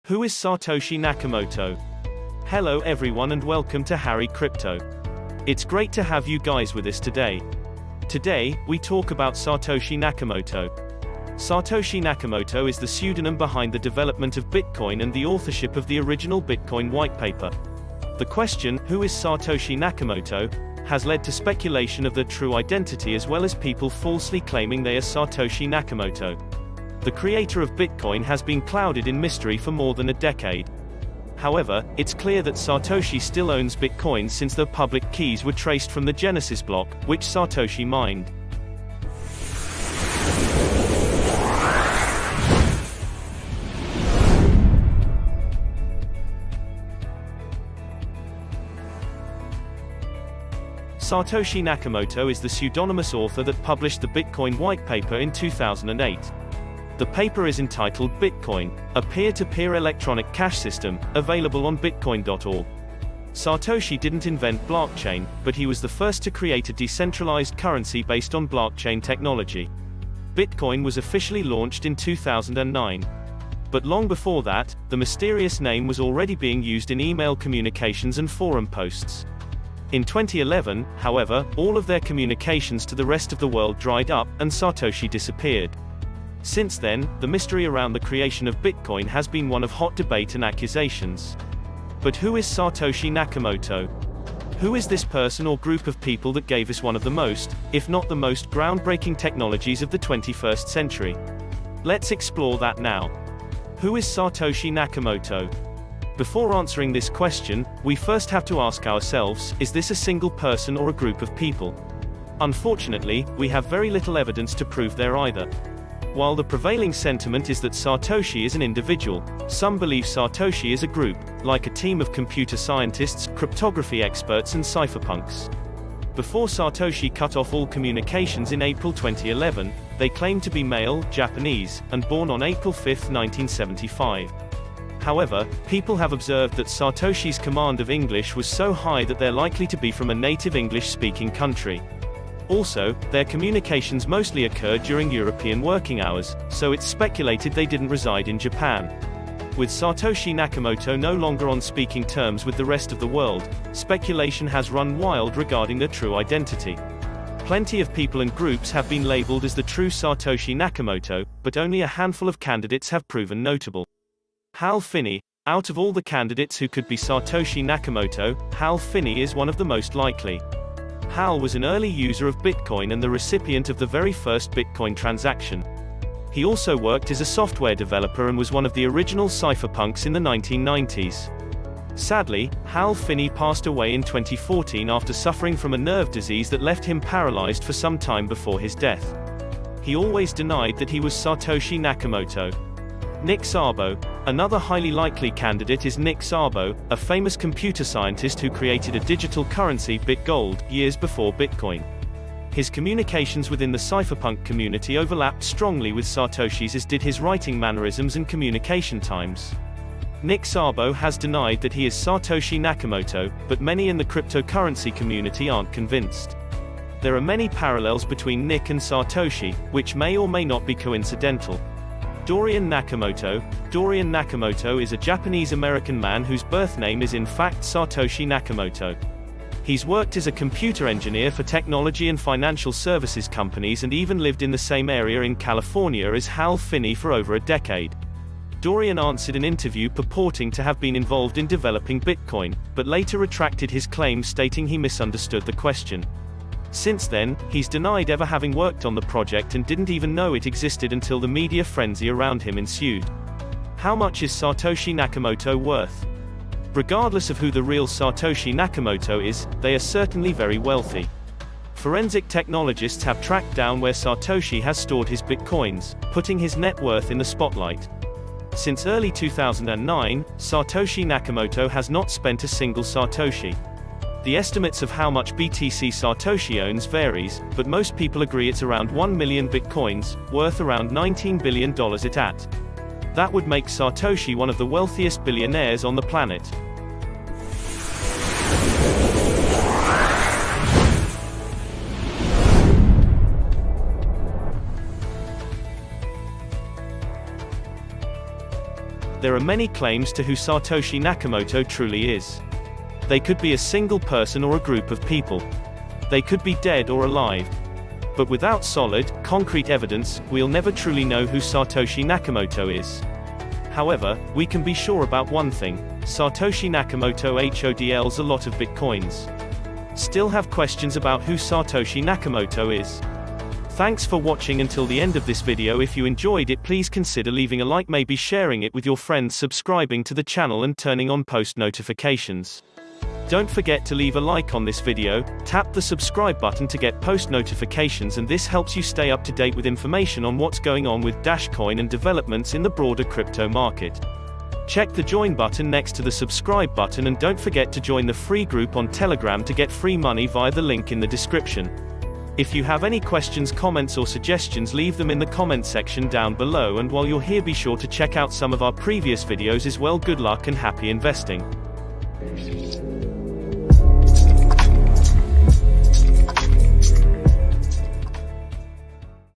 Who is Satoshi Nakamoto? Hello everyone and welcome to Harry Crypto. It's great to have you guys with us today. Today, we talk about Satoshi Nakamoto. Satoshi Nakamoto is the pseudonym behind the development of Bitcoin and the authorship of the original Bitcoin white paper. The question, who is Satoshi Nakamoto, has led to speculation of their true identity as well as people falsely claiming they are Satoshi Nakamoto. The creator of Bitcoin has been clouded in mystery for more than a decade. However, it's clear that Satoshi still owns Bitcoin since the public keys were traced from the Genesis block, which Satoshi mined. Satoshi Nakamoto is the pseudonymous author that published the Bitcoin white paper in 2008. The paper is entitled Bitcoin, a peer-to-peer electronic cash system, available on bitcoin.org. Satoshi didn't invent blockchain, but he was the first to create a decentralized currency based on blockchain technology. Bitcoin was officially launched in 2009. But long before that, the mysterious name was already being used in email communications and forum posts. In 2011, however, all of their communications to the rest of the world dried up, and Satoshi disappeared. Since then, the mystery around the creation of Bitcoin has been one of hot debate and accusations. But who is Satoshi Nakamoto? Who is this person or group of people that gave us one of the most, if not the most groundbreaking technologies of the 21st century? Let's explore that now. Who is Satoshi Nakamoto? Before answering this question, we first have to ask ourselves, is this a single person or a group of people? Unfortunately, we have very little evidence to prove they're either. While the prevailing sentiment is that Satoshi is an individual, some believe Satoshi is a group, like a team of computer scientists, cryptography experts and cypherpunks. Before Satoshi cut off all communications in April 2011, they claimed to be male, Japanese, and born on April 5, 1975. However, people have observed that Satoshi's command of English was so high that they're likely to be from a native English-speaking country. Also, their communications mostly occurred during European working hours, so it's speculated they didn't reside in Japan. With Satoshi Nakamoto no longer on speaking terms with the rest of the world, speculation has run wild regarding their true identity. Plenty of people and groups have been labeled as the true Satoshi Nakamoto, but only a handful of candidates have proven notable. Hal Finney. Out of all the candidates who could be Satoshi Nakamoto, Hal Finney is one of the most likely. Hal was an early user of Bitcoin and the recipient of the very first Bitcoin transaction. He also worked as a software developer and was one of the original cypherpunks in the 1990s. Sadly, Hal Finney passed away in 2014 after suffering from a nerve disease that left him paralyzed for some time before his death. He always denied that he was Satoshi Nakamoto. Nick Szabo. Another highly likely candidate is Nick Szabo, a famous computer scientist who created a digital currency, BitGold, years before Bitcoin. His communications within the cypherpunk community overlapped strongly with Satoshi's, as did his writing mannerisms and communication times. Nick Szabo has denied that he is Satoshi Nakamoto, but many in the cryptocurrency community aren't convinced. There are many parallels between Nick and Satoshi, which may or may not be coincidental. Dorian Nakamoto. Dorian Nakamoto is a Japanese-American man whose birth name is in fact Satoshi Nakamoto. He's worked as a computer engineer for technology and financial services companies and even lived in the same area in California as Hal Finney for over a decade. Dorian answered an interview purporting to have been involved in developing Bitcoin, but later retracted his claim stating he misunderstood the question. Since then, he's denied ever having worked on the project and didn't even know it existed until the media frenzy around him ensued. How much is Satoshi Nakamoto worth? Regardless of who the real Satoshi Nakamoto is, they are certainly very wealthy. Forensic technologists have tracked down where Satoshi has stored his bitcoins, putting his net worth in the spotlight. Since early 2009, Satoshi Nakamoto has not spent a single Satoshi. The estimates of how much BTC Satoshi owns varies, but most people agree it's around 1 million bitcoins, worth around $19 billion at. That would make Satoshi one of the wealthiest billionaires on the planet. There are many claims to who Satoshi Nakamoto truly is. They could be a single person or a group of people. They could be dead or alive. But without solid, concrete evidence, we'll never truly know who Satoshi Nakamoto is. However, we can be sure about one thing: Satoshi Nakamoto HODLs a lot of Bitcoins. Still have questions about who Satoshi Nakamoto is? Thanks for watching until the end of this video. If you enjoyed it, please consider leaving a like, maybe sharing it with your friends, subscribing to the channel and turning on post notifications. Don't forget to leave a like on this video, tap the subscribe button to get post notifications, and this helps you stay up to date with information on what's going on with Dashcoin and developments in the broader crypto market. Check the join button next to the subscribe button, and don't forget to join the free group on Telegram to get free money via the link in the description. If you have any questions, comments or suggestions, leave them in the comment section down below, and while you're here, be sure to check out some of our previous videos as well. Good luck and happy investing.